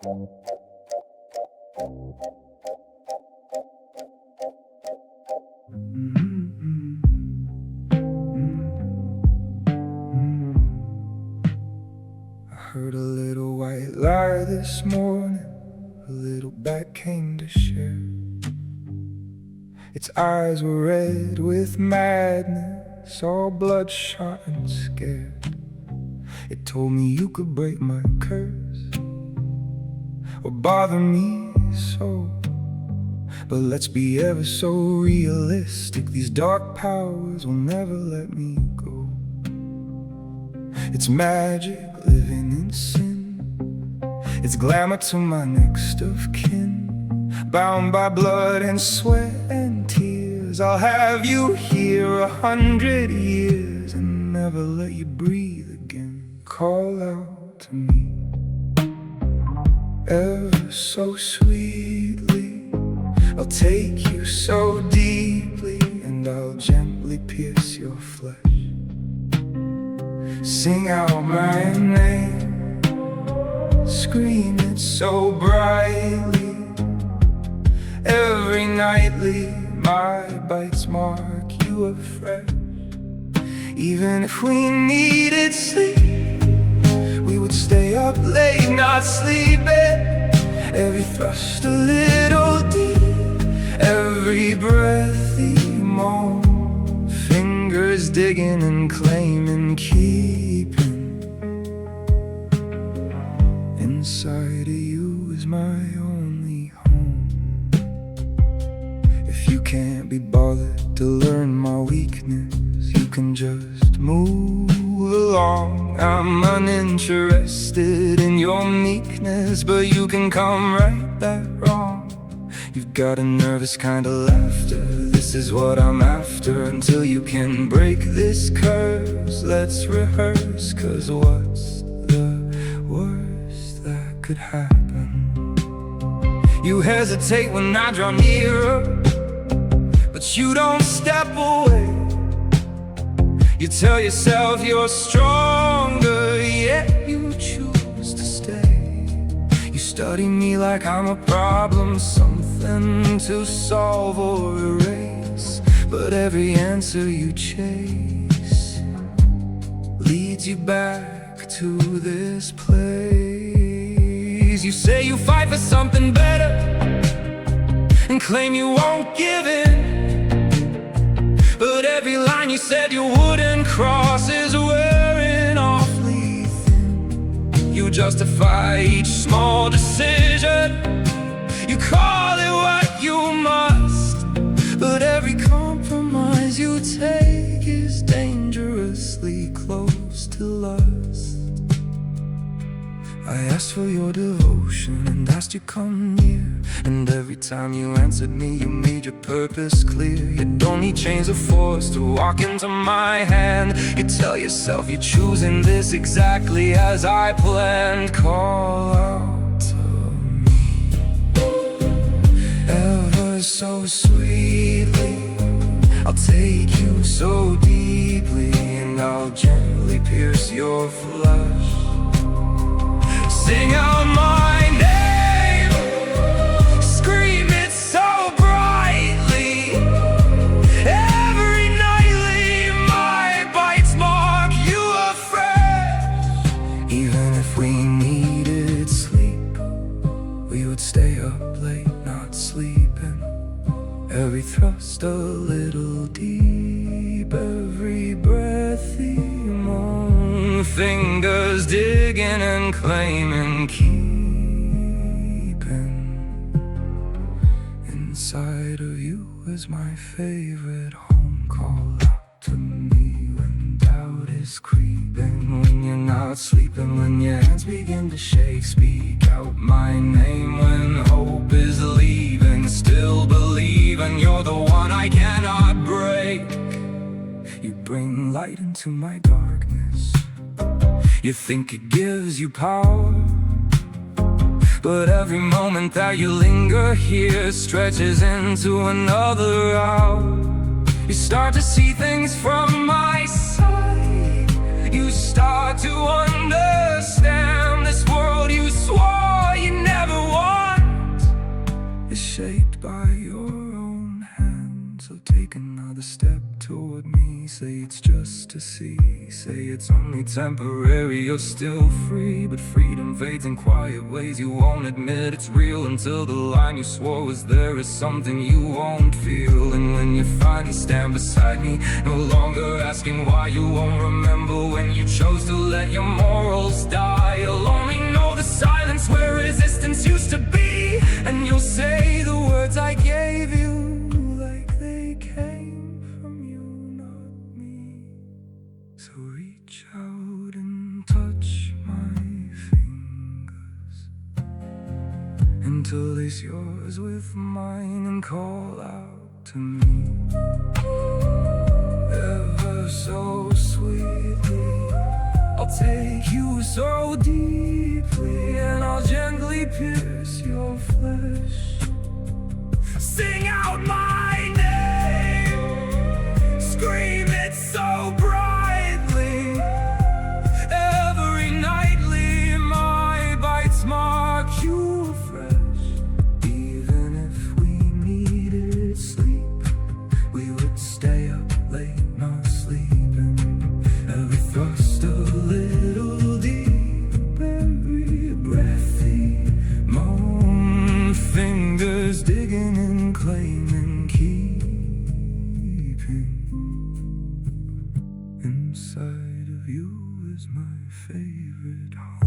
Heard a little white lie this morning, a little bat came to share. Its eyes were red with madness, all bloodshot and scared. It told me you could break my curse or bother me so, but let's be ever so realistic, these dark powers will never let me go. It's magic living in sin, it's glamour to my next of kin, bound by blood and sweat and tears. I'll have you here 100 years and never let you breathe again. Call out to me ever so sweetly, I'll take you so deeply, and I'll gently pierce your flesh. Sing out my name, scream it so brightly. Every nightly my bites mark you afresh. Even if we needed sleep, we would stay up late not sleeping. Every thrust a little deep, every breath you moan, fingers digging and claiming, keeping. Inside of you is my only home. If you can't be bothered to learn my weakness, you can just move along. I'm uninterested in your meekness, but you can come right that wrong. You've got a nervous kind of laughter, this is what I'm after. Until you can break this curse, let's rehearse, 'cause what's the worst that could happen? You hesitate when I draw nearer, but you don't step away. You tell yourself you're stronger, yet you choose to stay. You study me like I'm a problem, something to solve or erase. But every answer you chase leads you back to this place. You say you fight for something better and claim you won't give in, but every line you said you wouldn't cross is wearing awfully thin. You justify each small decision, you call it what you must, but every compromise you take is dangerously close to lust. I asked for your devotion and asked you come near, and every time you answered me, you made your purpose clear. You don't need chains of force to walk into my hand. You tell yourself you're choosing this exactly as I planned. Call out to me ever so sweetly, I'll take you so deeply, and I'll gently pierce your flesh. Sing out my name, scream it so brightly. Every nightly my bites mark you afresh. Even if we needed sleep, we would stay up late not sleeping. Every thrust a little deep, every breath you moan, fingers digging and claiming, keeping. Inside of you is my favorite home. Call out to me when doubt is creeping, when you're not sleeping, when your hands begin to shake. Speak out my name when hope is leaving, still believing you're the one I cannot break. You bring light into my darkness, you think it gives you power, but every moment that you linger here stretches into another hour. You start to see things from my side, you start to understand this world you swore you never only temporary. You're still free, but freedom fades in quiet ways. You won't admit it's real until the line you swore was there is something you won't feel. And when you finally stand beside me, no longer asking why, you won't remember when you chose to let your morals die. You'll only know the silence where resistance used to be, and you'll say the words I gave you like they came from you, not me. So reach out and touch my fingers, interlace yours with mine and call out to me, ever so sweetly. I'll take you so deeply, and I'll gently pierce your flesh. Sing out my name, scream it so brightly. Every nightly my bites mark you afresh. Even if we needed sleep, we would stay up late not sleeping. Every thrust a little deep, every breathy moan, fingers digging and claiming, keeping. Inside of you is my favorite home.